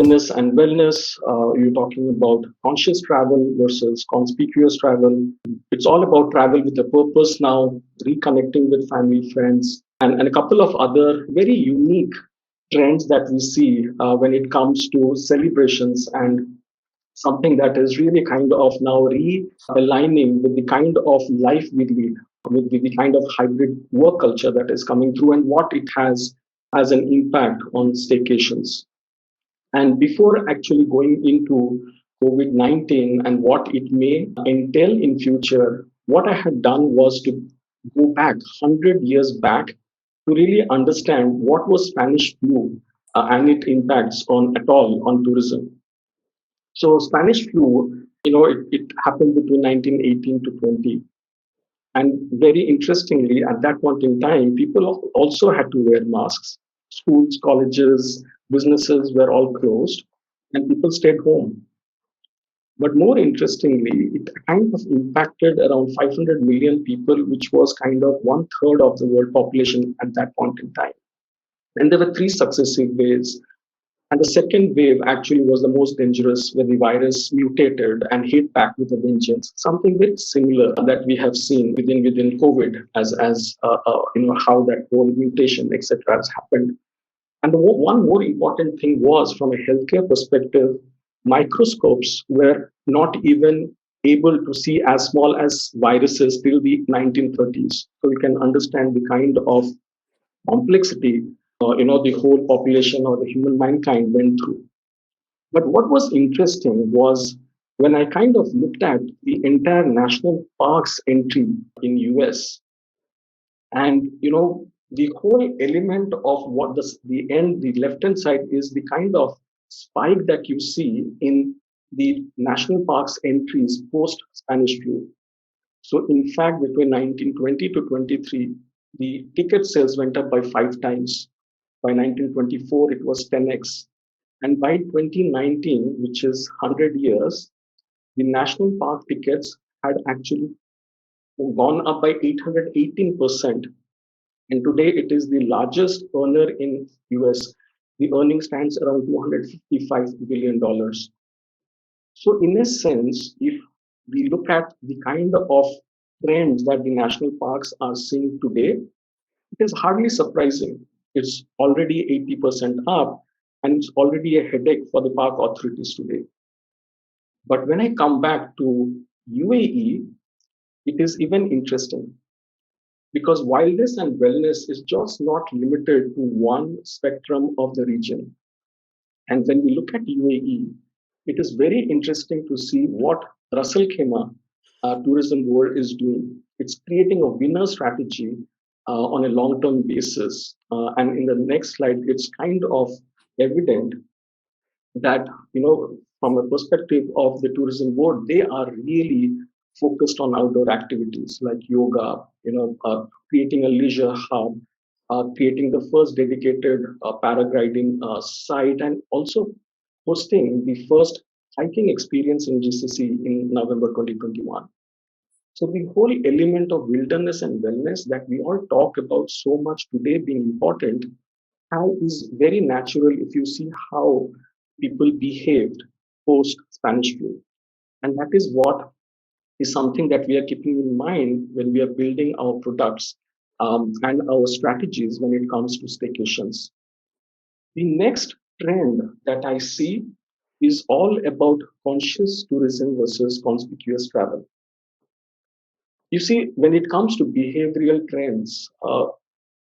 wilderness and wellness. You're talking about conscious travel versus conspicuous travel. It's all about travel with a purpose now, reconnecting with family, friends, and a couple of other very unique trends that we see when it comes to celebrations and something that is really kind of now realigning with the kind of life we lead, with the kind of hybrid work culture that is coming through and what it has as an impact on staycations. And before actually going into COVID-19 and what it may entail in future, what I had done was to go back 100 years back to really understand what was Spanish flu and its impacts on at all on tourism. So Spanish flu, it happened between 1918 to 20. And very interestingly, at that point in time, people also had to wear masks. Schools, colleges, businesses were all closed, and people stayed home. But more interestingly, it kind of impacted around 500 million people, which was kind of one third of the world population at that point in time. And there were three successive waves. And the second wave actually was the most dangerous, where the virus mutated and hit back with a vengeance. Something very similar that we have seen within COVID, as how that whole mutation, etc., has happened. And one more important thing was, from a healthcare perspective, microscopes were not even able to see as small as viruses till the 1930s. So you can understand the kind of complexity the whole population or the human mankind went through. But what was interesting was when I kind of looked at the entire national parks entry in US, and the whole element of what the left hand side is the kind of spike that you see in the national parks entries post Spanish flu. So in fact, between 1920 to 23, the ticket sales went up by 5 times. By 1924, it was 10x. And by 2019, which is 100 years, the national park tickets had actually gone up by 818%. And today it is the largest earner in US. The earning stands around $255 billion. So in a sense, if we look at the kind of trends that the national parks are seeing today, it is hardly surprising. It's already 80% up, and it's already a headache for the park authorities today. But when I come back to UAE, it is even interesting because wildness and wellness is just not limited to one spectrum of the region. And when we look at UAE, it is very interesting to see what Russell Khema tourism world is doing. It's creating a winner strategy on a long-term basis. And in the next slide, it's kind of evident that, from a perspective of the tourism board, they are really focused on outdoor activities like yoga, creating a leisure hub, creating the first dedicated paragliding site, and also hosting the first hiking experience in GCC in November 2021. So the whole element of wilderness and wellness that we all talk about so much today being important, how is very natural if you see how people behaved post Spanish flu. And that is what is something that we are keeping in mind when we are building our products and our strategies when it comes to staycations. The next trend that I see is all about conscious tourism versus conspicuous travel. You see, when it comes to behavioral trends,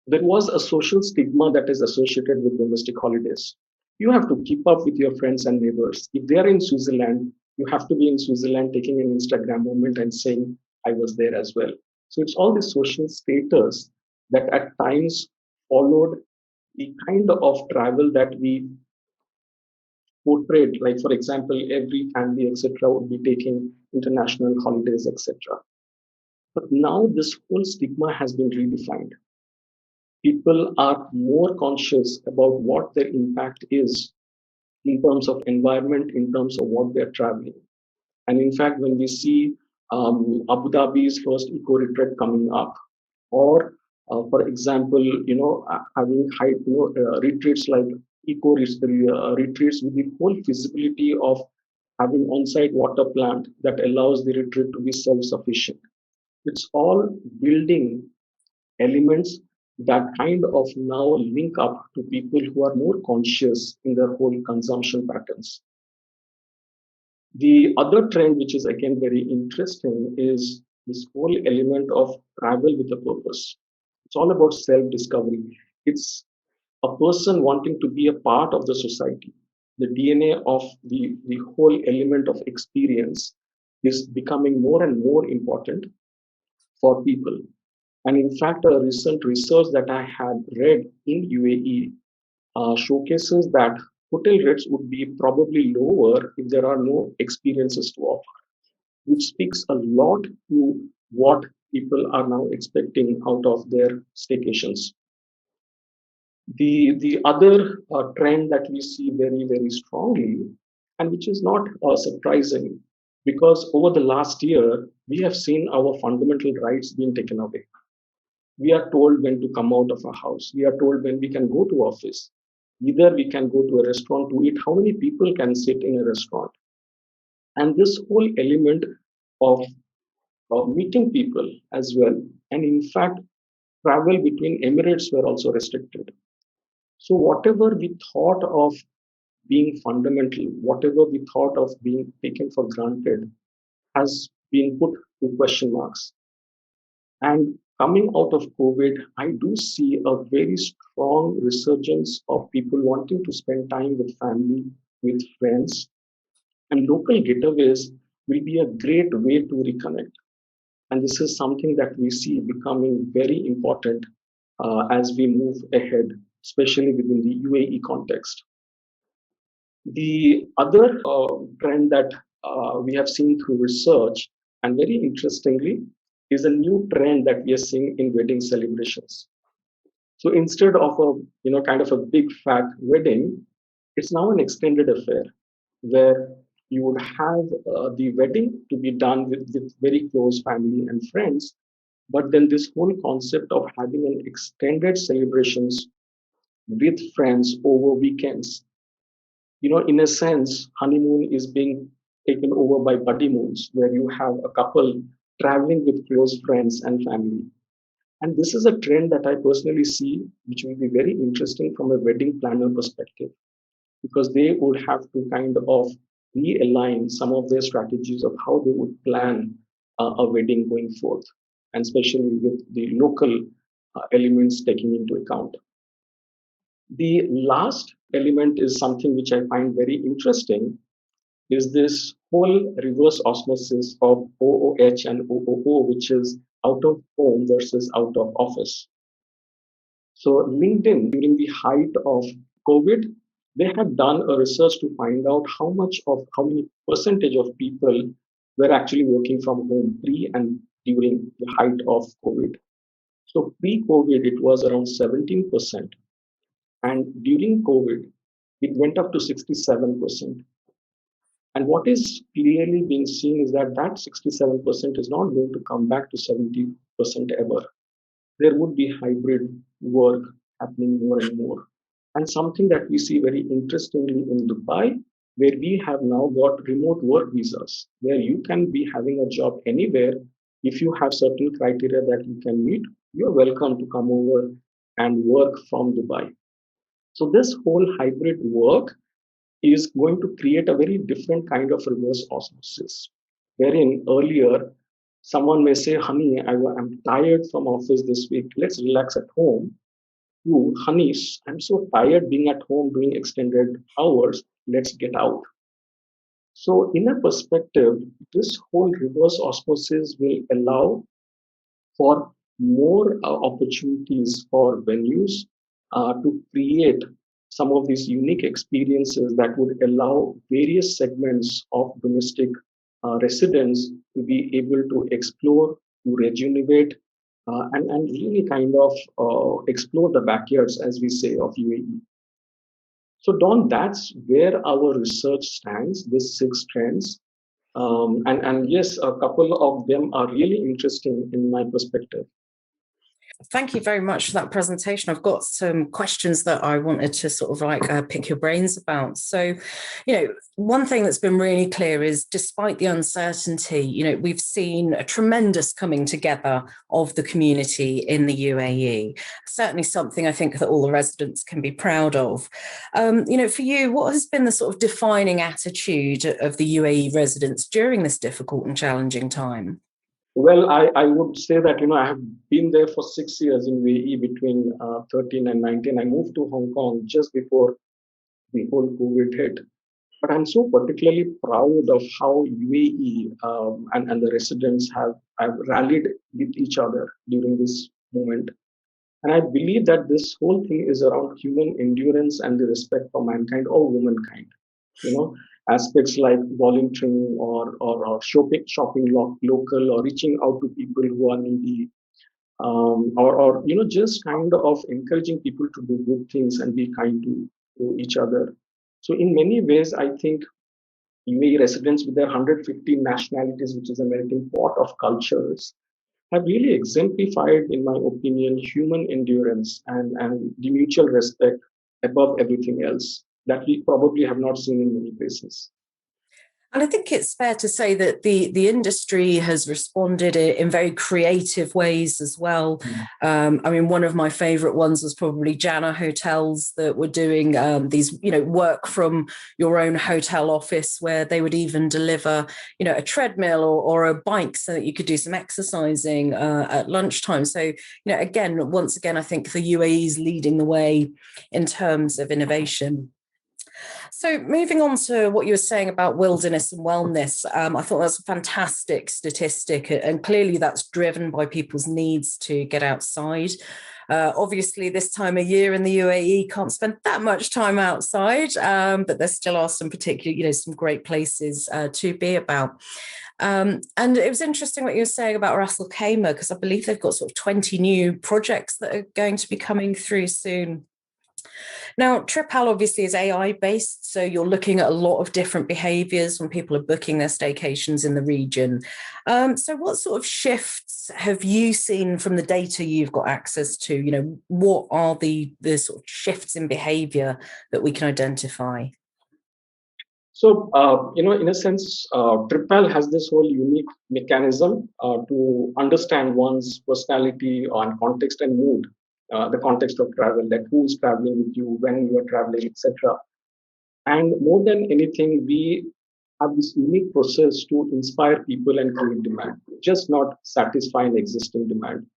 there was a social stigma that is associated with domestic holidays. You have to keep up with your friends and neighbors. If they are in Switzerland, you have to be in Switzerland taking an Instagram moment and saying, I was there as well. So it's all the social status that at times followed the kind of travel that we portrayed. Like, for example, every family, etc., would be taking international holidays, etc. But now this whole stigma has been redefined. People are more conscious about what their impact is in terms of environment, in terms of what they're traveling. And in fact, when we see Abu Dhabi's first eco retreat coming up, or for example, having retreats like retreats with the whole feasibility of having on-site water plant that allows the retreat to be self-sufficient. It's all building elements that kind of now link up to people who are more conscious in their whole consumption patterns. The other trend, which is again very interesting, is this whole element of travel with a purpose. It's all about self discovery. It's a person wanting to be a part of the society. The DNA of the whole element of experience is becoming more and more important for people. And in fact, a recent research that I had read in UAE showcases that hotel rates would be probably lower if there are no experiences to offer, which speaks a lot to what people are now expecting out of their staycations. The other trend that we see very, very strongly, and which is not surprising, because over the last year, we have seen our fundamental rights being taken away. We are told when to come out of our house. We are told when we can go to office. Either we can go to a restaurant to eat. How many people can sit in a restaurant? And this whole element of meeting people as well. And in fact, travel between Emirates were also restricted. So whatever we thought of being fundamental, whatever we thought of being taken for granted, has been put to question marks. And coming out of COVID, I do see a very strong resurgence of people wanting to spend time with family, with friends, and local getaways will be a great way to reconnect. And this is something that we see becoming very important as we move ahead, especially within the UAE context. The other trend that we have seen through research, and very interestingly, is a new trend that we are seeing in wedding celebrations. So instead of a kind of a big fat wedding, it's now an extended affair where you would have the wedding to be done with very close family and friends, but then this whole concept of having an extended celebrations with friends over weekends, in a sense, honeymoon is being taken over by buddy moons, where you have a couple traveling with close friends and family. And this is a trend that I personally see, which will be very interesting from a wedding planner perspective, because they would have to kind of realign some of their strategies of how they would plan a wedding going forth, and especially with the local elements taking into account. The last element is something which I find very interesting, is this whole reverse osmosis of OOH and OOO, which is out of home versus out of office. So LinkedIn, during the height of COVID, they had done a research to find out how many percentage of people were actually working from home pre and during the height of COVID. So pre-COVID, it was around 17%. And during COVID, it went up to 67%. And what is clearly being seen is that that 67% is not going to come back to 70% ever. There would be hybrid work happening more and more. And something that we see very interestingly in Dubai, where we have now got remote work visas, where you can be having a job anywhere. If you have certain criteria that you can meet, you're welcome to come over and work from Dubai. So this whole hybrid work is going to create a very different kind of reverse osmosis, wherein earlier someone may say, honey, I'm tired from office this week. Let's relax at home. You, honey, I'm so tired being at home doing extended hours. Let's get out. So, in a perspective, this whole reverse osmosis will allow for more opportunities for venues to create some of these unique experiences that would allow various segments of domestic residents to be able to explore, to rejuvenate, and really kind of explore the backyards, as we say, of UAE. So, Don, that's where our research stands, these six trends. And yes, a couple of them are really interesting in my perspective. Thank you very much for that presentation. I've got some questions that I wanted to sort of pick your brains about. So, one thing that's been really clear is despite the uncertainty, we've seen a tremendous coming together of the community in the UAE. Certainly something I think that all the residents can be proud of. For you, what has been the sort of defining attitude of the UAE residents during this difficult and challenging time? Well, I would say that, I have been there for 6 years in UAE between 13 and 19. I moved to Hong Kong just before the whole COVID hit. But I'm so particularly proud of how UAE and the residents have rallied with each other during this moment. And I believe that this whole thing is around human endurance and the respect for mankind or womankind. You know, aspects like volunteering or shopping local or reaching out to people who are needy, or just kind of encouraging people to do good things and be kind to each other. So in many ways, I think UAE residents with their 115 nationalities, which is a melting pot of cultures, have really exemplified, in my opinion, human endurance and the mutual respect above everything else that we probably have not seen in many places. And I think it's fair to say that the industry has responded in very creative ways as well. I mean, one of my favorite ones was probably Jana Hotels that were doing these, work from your own hotel office, where they would even deliver, a treadmill or a bike so that you could do some exercising at lunchtime. So, once again, I think the UAE is leading the way in terms of innovation. So moving on to what you were saying about wilderness and wellness, I thought that's a fantastic statistic, and clearly that's driven by people's needs to get outside. Obviously, this time of year in the UAE can't spend that much time outside, but there still are some particular, some great places to be about. And it was interesting what you were saying about Ras Al Khaimah, because I believe they've got sort of 20 new projects that are going to be coming through soon. Now, TripAl obviously is AI based, so you're looking at a lot of different behaviors when people are booking their staycations in the region. So what sort of shifts have you seen from the data you've got access to? What are the sort of shifts in behavior that we can identify? So, in a sense, TripAl has this whole unique mechanism to understand one's personality and context and mood, the context of travel, like who is traveling with you, when you are traveling, etc. And more than anything, we have this unique process to inspire people and create demand, just not satisfy an existing demand.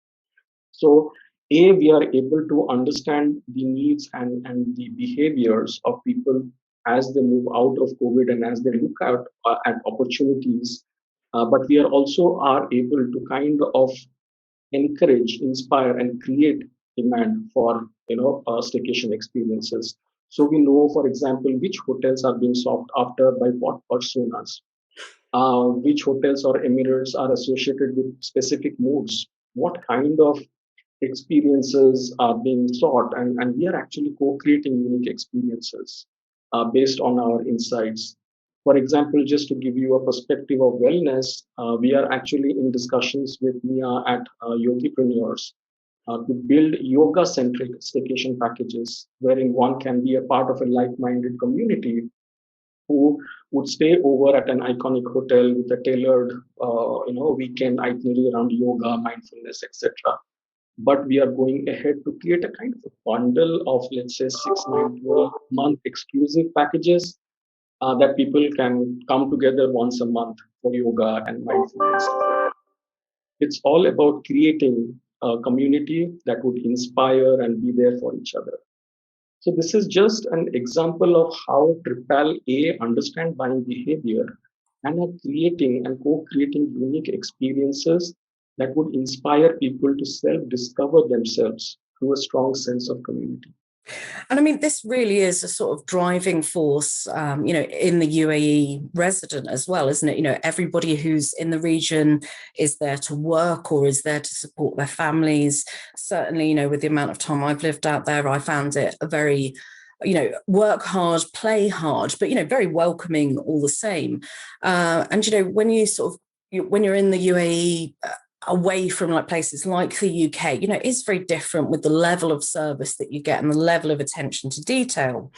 So, we are able to understand the needs and the behaviors of people as they move out of COVID and as they look out at opportunities. But we are also are able to kind of encourage, inspire, and create demand for staycation experiences. So we know, for example, which hotels are being sought after by what personas, which hotels or Emirates are associated with specific moods, what kind of experiences are being sought, and we are actually co-creating unique experiences based on our insights. For example, just to give you a perspective of wellness, we are actually in discussions with Mia at Yogipreneurs to build yoga-centric staycation packages, wherein one can be a part of a like-minded community who would stay over at an iconic hotel with a tailored, weekend itinerary around yoga, mindfulness, etc. But we are going ahead to create a kind of a bundle of, let's say, 6, 9, 12 month exclusive packages that people can come together once a month for yoga and mindfulness. It's all about creating a community that would inspire and be there for each other. So this is just an example of how TripAl A understand buying behavior and are creating and co-creating unique experiences that would inspire people to self-discover themselves through a strong sense of community. And I mean, this really is a sort of driving force, in the UAE resident as well, isn't it? Everybody who's in the region is there to work or is there to support their families. Certainly, with the amount of time I've lived out there, I found it a very, work hard, play hard, but, very welcoming all the same. And when you when you're in the UAE, away from like places like the UK, is very different with the level of service that you get and the level of attention to detail.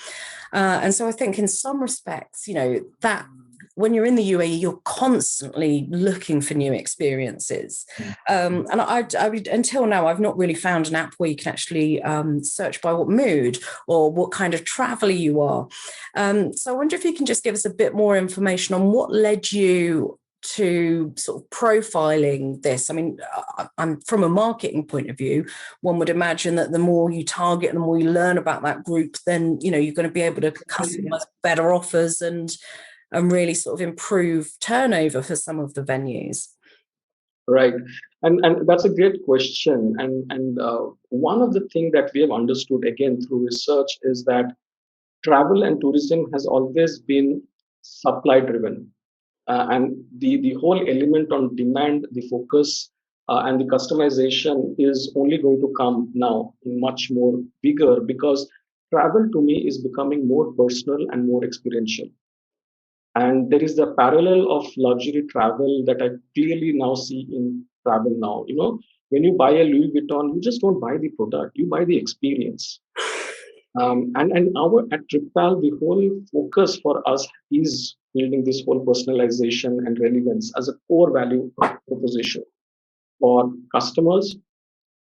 And so I think in some respects, that when you're in the UAE, you're constantly looking for new experiences. And until now, I've not really found an app where you can actually search by what mood or what kind of traveler you are. So I wonder if you can just give us a bit more information on what led you to sort of profiling this. I mean, I'm from a marketing point of view, one would imagine that the more you target and the more you learn about that group, then, you're going to be able to customize better offers and really sort of improve turnover for some of the venues. Right. And that's a great question. And one of the things that we have understood again through research is that travel and tourism has always been supply driven. And the whole element on demand, the focus, and the customization is only going to come now in much more bigger, because travel to me is becoming more personal and more experiential. And there is the parallel of luxury travel that I clearly now see in travel now. When you buy a Louis Vuitton, you just don't buy the product, you buy the experience. And our at TripPal, the whole focus for us is building this whole personalization and relevance as a core value proposition for customers,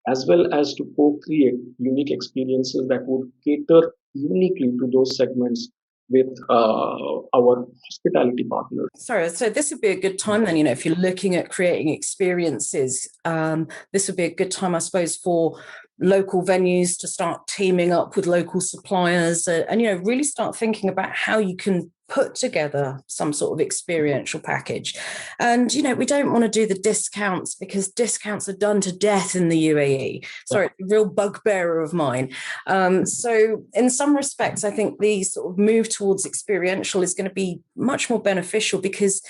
as well as to co-create unique experiences that would cater uniquely to those segments with our hospitality partners. Sorry, so this would be a good time then, if you're looking at creating experiences, this would be a good time, I suppose, for local venues to start teaming up with local suppliers and really start thinking about how you can put together some sort of experiential package. And we don't want to do the discounts, because discounts are done to death in the UAE. Sorry, it's a real bugbearer of mine. So in some respects, I think the sort of move towards experiential is going to be much more beneficial, because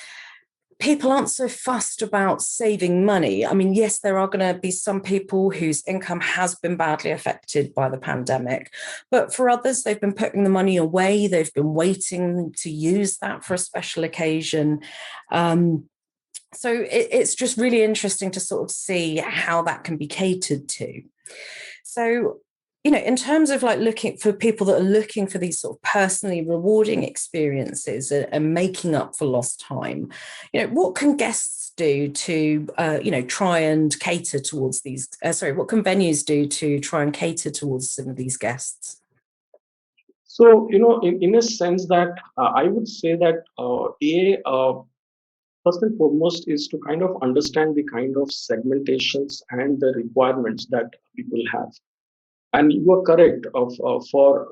people aren't so fussed about saving money. I mean, yes, there are going to be some people whose income has been badly affected by the pandemic, but for others, they've been putting the money away. They've been waiting to use that for a special occasion. So it's just really interesting to sort of see how that can be catered to. So, in terms of like looking for people that are looking for these sort of personally rewarding experiences and making up for lost time, what can guests do to, try and cater towards these? What can venues do to try and cater towards some of these guests? So, in a sense that I would say that first and foremost is to kind of understand the kind of segmentations and the requirements that people have. And you are correct. For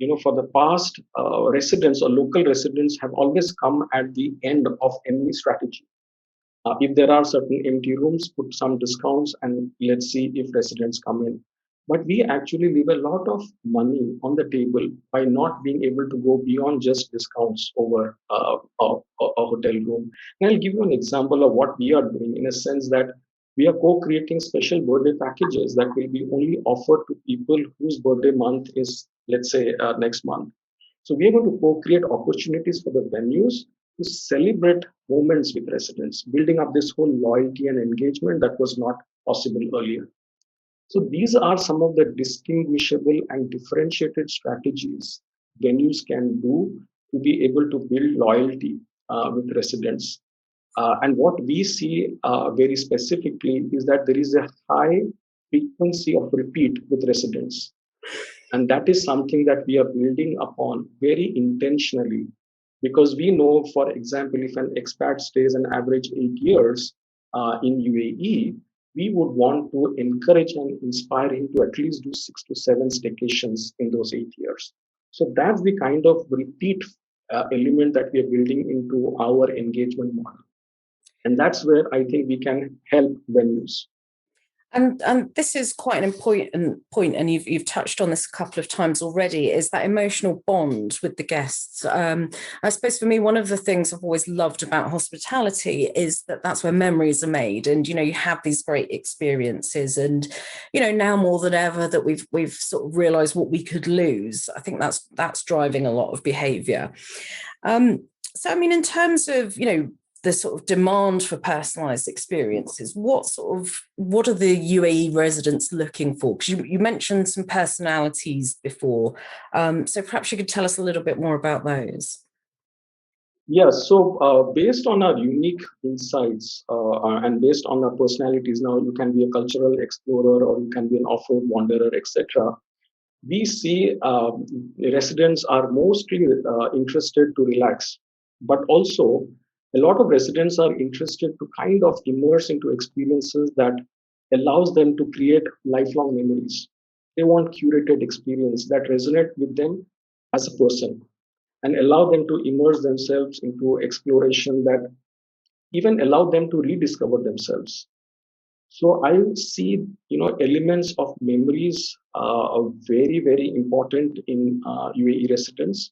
the past, residents or local residents have always come at the end of any strategy. If there are certain empty rooms, put some discounts and let's see if residents come in. But we actually leave a lot of money on the table by not being able to go beyond just discounts over a hotel room. And I'll give you an example of what we are doing, in a sense that we are co-creating special birthday packages that will be only offered to people whose birthday month is, let's say, next month. So we are going to co-create opportunities for the venues to celebrate moments with residents, building up this whole loyalty and engagement that was not possible earlier. So these are some of the distinguishable and differentiated strategies venues can do to be able to build loyalty with residents. And what we see very specifically is that there is a high frequency of repeat with residents. And that is something that we are building upon very intentionally, because we know, for example, if an expat stays an average 8 years in UAE, we would want to encourage and inspire him to at least do 6 to 7 staycations in those 8 years. So that's the kind of repeat element that we are building into our engagement model. And that's where I think we can help venues. And this is quite an important point, and you've touched on this a couple of times already, is that emotional bond with the guests. I suppose for me, one of the things I've always loved about hospitality is that that's where memories are made, and you have these great experiences, and now more than ever that we've sort of realised what we could lose. I think that's driving a lot of behaviour. So I mean, in terms of the sort of demand for personalized experiences, what are the UAE residents looking for? Because you mentioned some personalities before. So perhaps you could tell us a little bit more about those. Yes, so based on our unique insights and based on our personalities, now you can be a cultural explorer or you can be an off-road wanderer, etc. We see residents are mostly interested to relax, but also a lot of residents are interested to kind of immerse into experiences that allows them to create lifelong memories. They want curated experience that resonate with them as a person and allow them to immerse themselves into exploration that even allow them to rediscover themselves. So I would see, elements of memories are very, very important in UAE residents,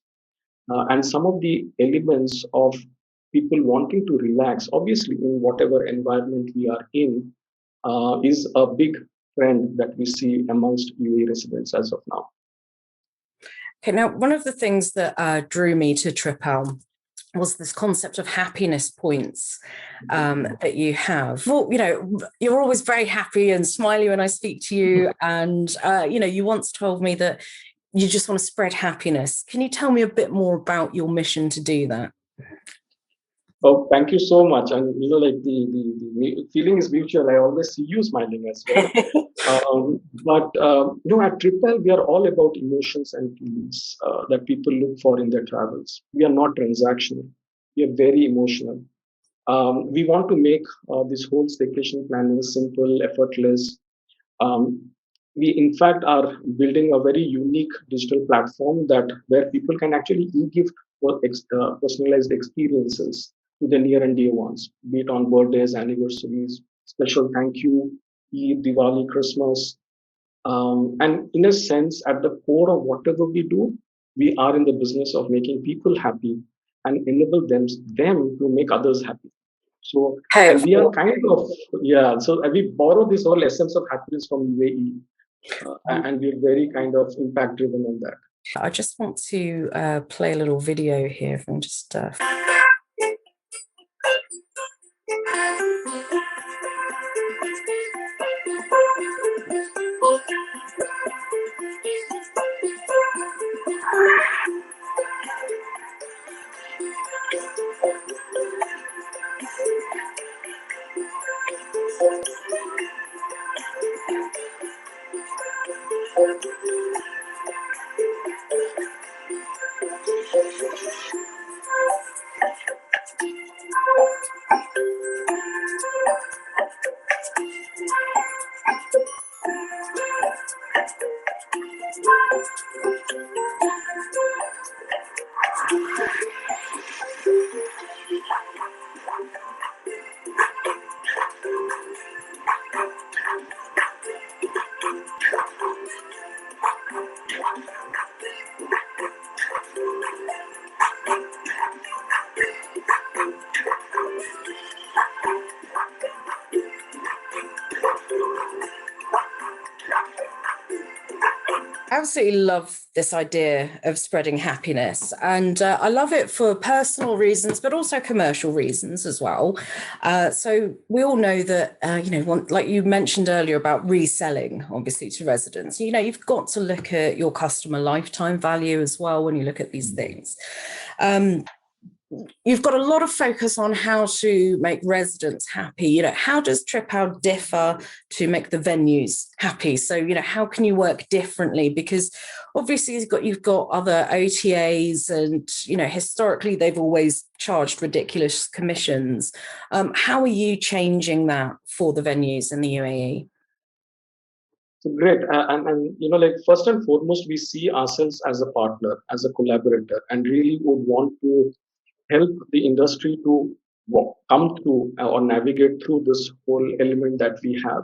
and some of the elements of people wanting to relax, obviously in whatever environment we are in, is a big trend that we see amongst UAE residents as of now. Okay, now one of the things that drew me to TripAl was this concept of happiness points that you have. Well, you're always very happy and smiley when I speak to you. And, you once told me that you just want to spread happiness. Can you tell me a bit more about your mission to do that? Oh, thank you so much. And like the feeling is mutual. I always see you smiling as well. But at TripAl, we are all about emotions and feelings that people look for in their travels. We are not transactional. We are very emotional. We want to make this whole staycation planning simple, effortless. Um, we, in fact, are building a very unique digital platform that where people can actually e-gift for personalized experiences to the near and dear ones, be it on birthdays, anniversaries, special thank you, Eid, Diwali, Christmas. And in a sense, at the core of whatever we do, we are in the business of making people happy and enable them to make others happy. So, and we are kind of, yeah, so we borrow this whole essence of happiness from UAE, and we're very kind of impact driven on that. I just want to play a little video here from just. I absolutely love this idea of spreading happiness, and I love it for personal reasons, but also commercial reasons as well. So we all know that, like you mentioned earlier about reselling, obviously to residents, you've got to look at your customer lifetime value as well when you look at these things. You've got a lot of focus on how to make residents happy. How does TripAl differ to make the venues happy? So, how can you work differently? Because obviously you've got other OTAs and, historically they've always charged ridiculous commissions. How are you changing that for the venues in the UAE? So great. Like first and foremost, we see ourselves as a partner, as a collaborator, and really would want to help the industry to come through or navigate through this whole element that we have.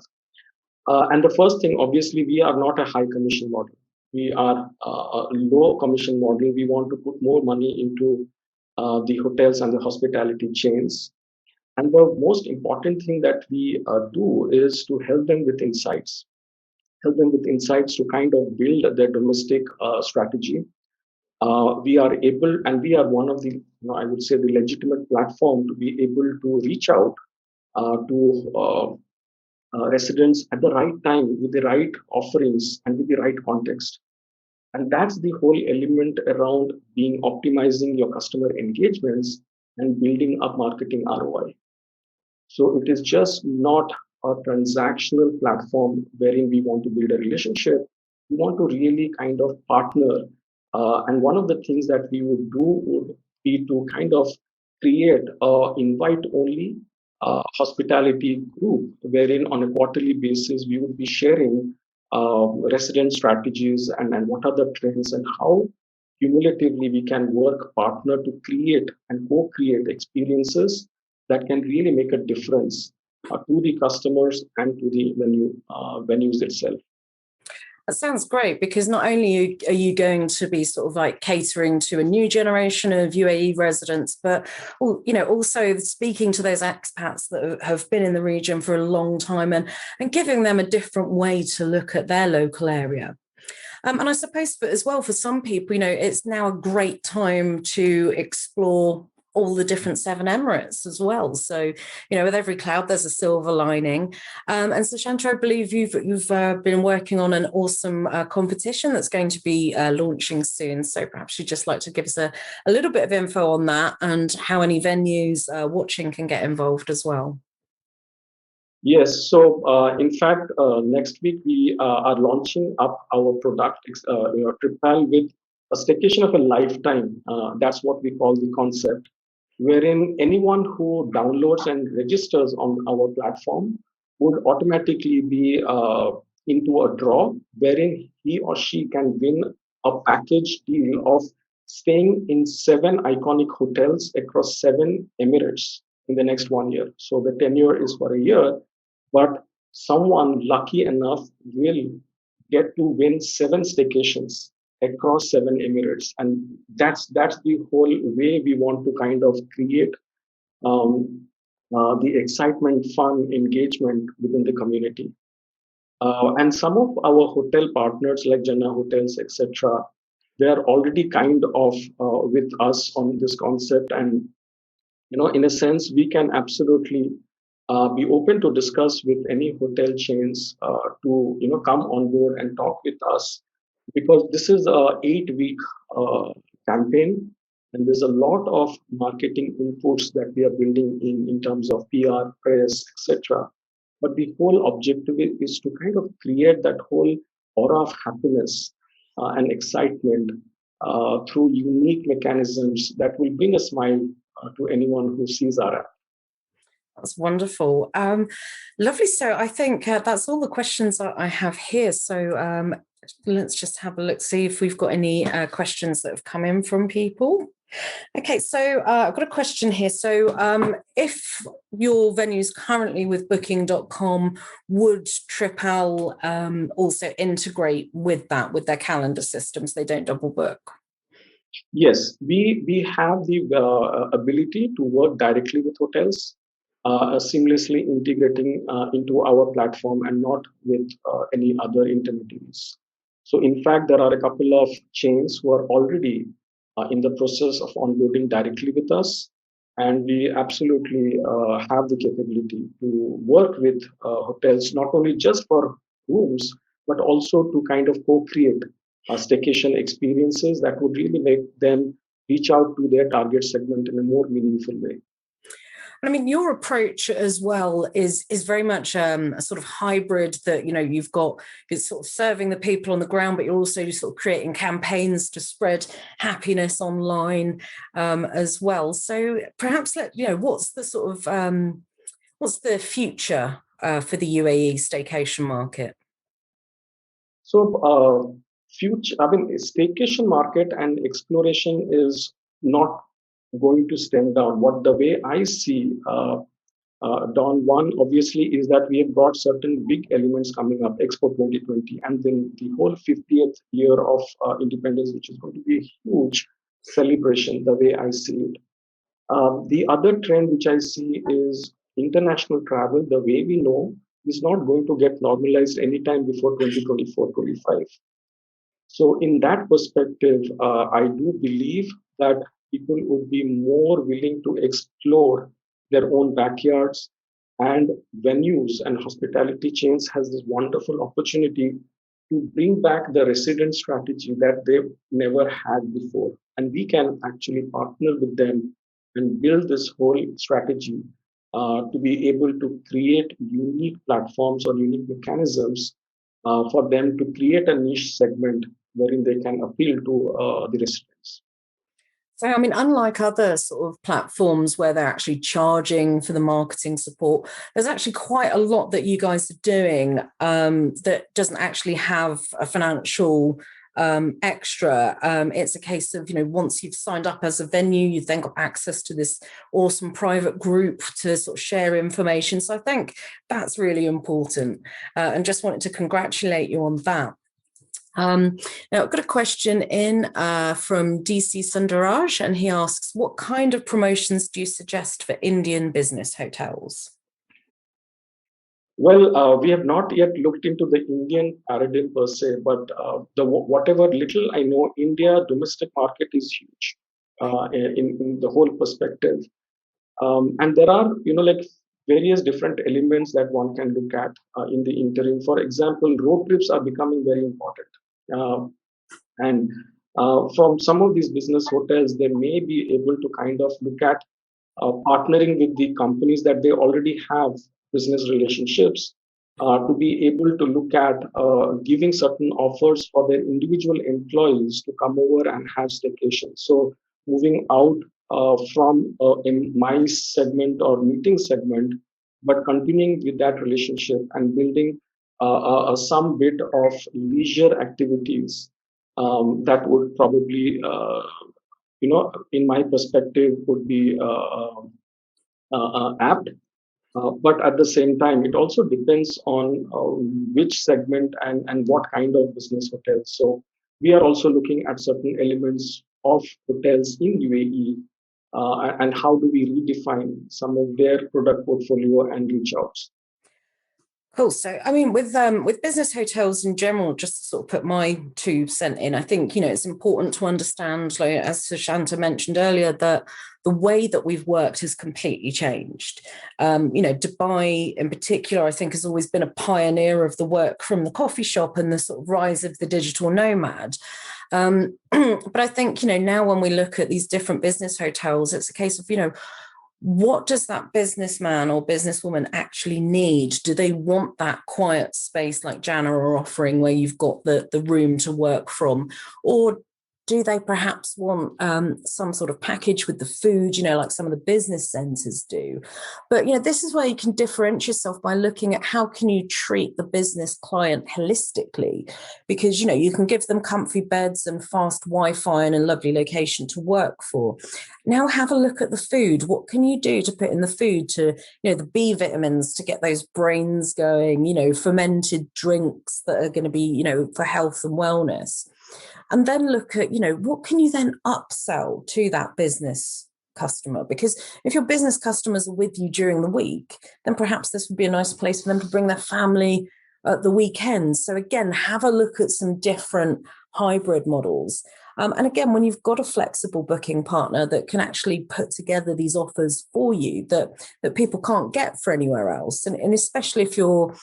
And the first thing, obviously, we are not a high commission model. We are a low commission model. We want to put more money into the hotels and the hospitality chains. And the most important thing that we do is to help them with insights to kind of build their domestic strategy. We are able, and we are one of the I would say, the legitimate platform to be able to reach out to residents at the right time with the right offerings and with the right context. And that's the whole element around being optimizing your customer engagements and building up marketing ROI. So it is just not a transactional platform wherein we want to build a relationship. We want to really kind of partner. And one of the things that we would do would be to kind of create a invite only hospitality group, wherein on a quarterly basis we would be sharing resident strategies and what are the trends and how cumulatively we can work partner to create and co-create experiences that can really make a difference to the customers and to the venues itself. That sounds great, because not only are you going to be sort of like catering to a new generation of UAE residents, but also speaking to those expats that have been in the region for a long time and giving them a different way to look at their local area. And I suppose, but as well, for some people, it's now a great time to explore all the different seven Emirates as well. So, with every cloud, there's a silver lining. And so, Shantru, I believe you've been working on an awesome competition that's going to be launching soon. So perhaps you'd just like to give us a little bit of info on that and how any venues watching can get involved as well. Yes, so in fact, next week we are launching up our product, TripPal, with a staycation of a lifetime. That's what we call the concept, wherein anyone who downloads and registers on our platform would automatically be into a draw, wherein he or she can win a package deal of staying in 7 iconic hotels across 7 Emirates in the next 1 year. So the tenure is for a year, but someone lucky enough will get to win 7 staycations across 7 Emirates, and that's the whole way we want to kind of create the excitement, fun, engagement within the community. And some of our hotel partners like Jannah Hotels, etc., they are already kind of with us on this concept, and in a sense, we can absolutely be open to discuss with any hotel chains to come on board and talk with us, because this is a 8 week campaign, and there's a lot of marketing inputs that we are building in terms of PR, press, etc. But the whole objective is to kind of create that whole aura of happiness and excitement through unique mechanisms that will bring a smile to anyone who sees our app. That's wonderful. Lovely. So I think that's all the questions that I have here. So let's just have a look, see if we've got any questions that have come in from people. Okay, so I've got a question here. So if your venue's currently with booking.com, would TripAl also integrate with that, with their calendar systems? They don't double book? Yes, we have the ability to work directly with hotels, seamlessly integrating into our platform and not with any other intermediaries. So, in fact, there are a couple of chains who are already in the process of onboarding directly with us, and we absolutely have the capability to work with hotels not only just for rooms but also to kind of co-create staycation experiences that would really make them reach out to their target segment in a more meaningful way. I mean, your approach as well is very much a sort of hybrid that, you've got, you're sort of serving the people on the ground, but you're also sort of creating campaigns to spread happiness online as well. So perhaps what's the sort of, what's the future for the UAE staycation market? So, staycation market and exploration is not going to stand down. What the way I see, Don, one obviously is that we have got certain big elements coming up, Expo 2020, and then the whole 50th year of independence, which is going to be a huge celebration, the way I see it. The other trend which I see is international travel, the way we know, is not going to get normalized anytime before 2024-25. So in that perspective, I do believe that people would be more willing to explore their own backyards, and venues and hospitality chains has this wonderful opportunity to bring back the resident strategy that they've never had before. And we can actually partner with them and build this whole strategy to be able to create unique platforms or unique mechanisms for them to create a niche segment wherein they can appeal to the residents. So, I mean, unlike other sort of platforms where they're actually charging for the marketing support, there's actually quite a lot that you guys are doing that doesn't actually have a financial extra. It's a case of, once you've signed up as a venue, you've then got access to this awesome private group to sort of share information. So I think that's really important, and just wanted to congratulate you on that. Now, I've got a question in from DC Sundaraj, and he asks, what kind of promotions do you suggest for Indian business hotels? Well, we have not yet looked into the Indian paradigm per se, but whatever little I know, India domestic market is huge in the whole perspective. And there are, like various different elements that one can look at in the interim. For example, road trips are becoming very important. And from some of these business hotels, they may be able to kind of look at partnering with the companies that they already have business relationships to be able to look at giving certain offers for their individual employees to come over and have staycation. So moving out from a MICE segment or meeting segment, but continuing with that relationship and building some bit of leisure activities that would probably, in my perspective, would be apt. But at the same time, it also depends on which segment and what kind of business hotels. So we are also looking at certain elements of hotels in UAE and how do we redefine some of their product portfolio and reach outs. Cool. So, I mean, with business hotels in general, just to sort of put my 2 cents in, I think, it's important to understand, like, as Sushanta mentioned earlier, that the way that we've worked has completely changed. Dubai in particular, I think, has always been a pioneer of the work from the coffee shop and the sort of rise of the digital nomad. But I think, now when we look at these different business hotels, it's a case of, what does that businessman or businesswoman actually need? Do they want that quiet space like Jana are offering where you've got the room to work from? Or do they perhaps want some sort of package with the food, like some of the business centers do? But, this is where you can differentiate yourself by looking at how can you treat the business client holistically, because, you can give them comfy beds and fast Wi-Fi and a lovely location to work for. Now have a look at the food. What can you do to put in the food to, the B vitamins to get those brains going, fermented drinks that are going to be, for health and wellness. And then look at, what can you then upsell to that business customer? Because if your business customers are with you during the week, then perhaps this would be a nice place for them to bring their family at the weekend. So again, have a look at some different hybrid models. And again, when you've got a flexible booking partner that can actually put together these offers for you that people can't get for anywhere else, and especially if you're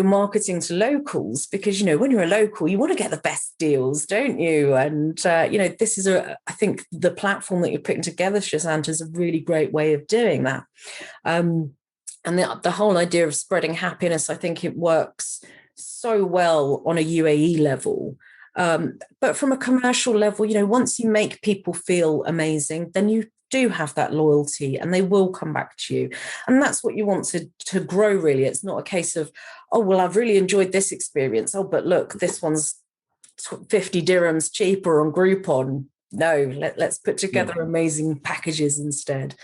marketing to locals, because, when you're a local, you want to get the best deals, don't you? And, this is I think the platform that you're putting together, Shashank, is a really great way of doing that. And the whole idea of spreading happiness, I think it works so well on a UAE level. But from a commercial level, once you make people feel amazing, then you do have that loyalty and they will come back to you. And that's what you want to grow, really. It's not a case of, oh, well, I've really enjoyed this experience. Oh, but look, this one's 50 dirhams cheaper on Groupon. No, let's put together amazing packages instead.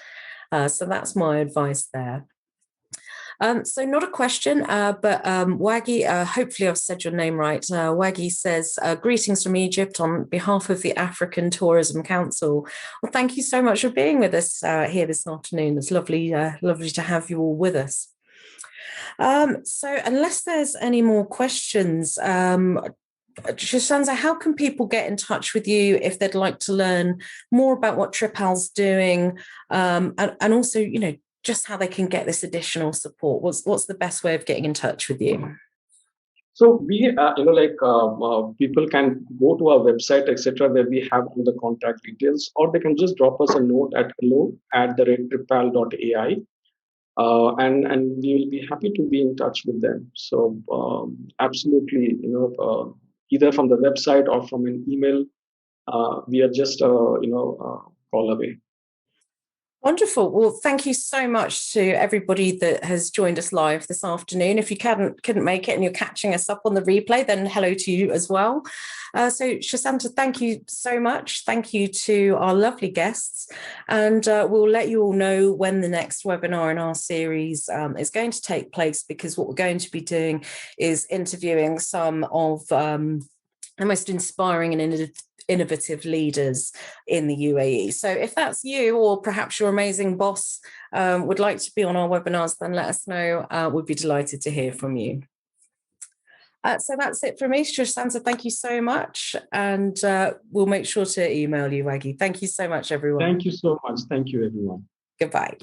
So that's my advice there. So not a question, but Waggy, hopefully I've said your name right. Waggy says, greetings from Egypt on behalf of the African Tourism Council. Well, thank you so much for being with us here this afternoon. It's lovely to have you all with us. So unless there's any more questions, Shashanza, how can people get in touch with you if they'd like to learn more about what TripAl's doing, and also, just how they can get this additional support? What's the best way of getting in touch with you? So we, people can go to our website, etc., where we have all the contact details, or they can just drop us a note at hello@tripal.ai, and we will be happy to be in touch with them. So absolutely, either from the website or from an email, we are just call away. Wonderful. Well, thank you so much to everybody that has joined us live this afternoon. If you couldn't make it and you're catching us up on the replay, then hello to you as well. So Shashanza, thank you so much. Thank you to our lovely guests. And we'll let you all know when the next webinar in our series is going to take place, because what we're going to be doing is interviewing some of the most inspiring and innovative leaders in the UAE. So if that's you, or perhaps your amazing boss would like to be on our webinars, then let us know. We'd be delighted to hear from you. So that's it from me. Shashanza, thank you so much. And we'll make sure to email you, Waggy. Thank you so much, everyone. Thank you so much. Thank you, everyone. Goodbye.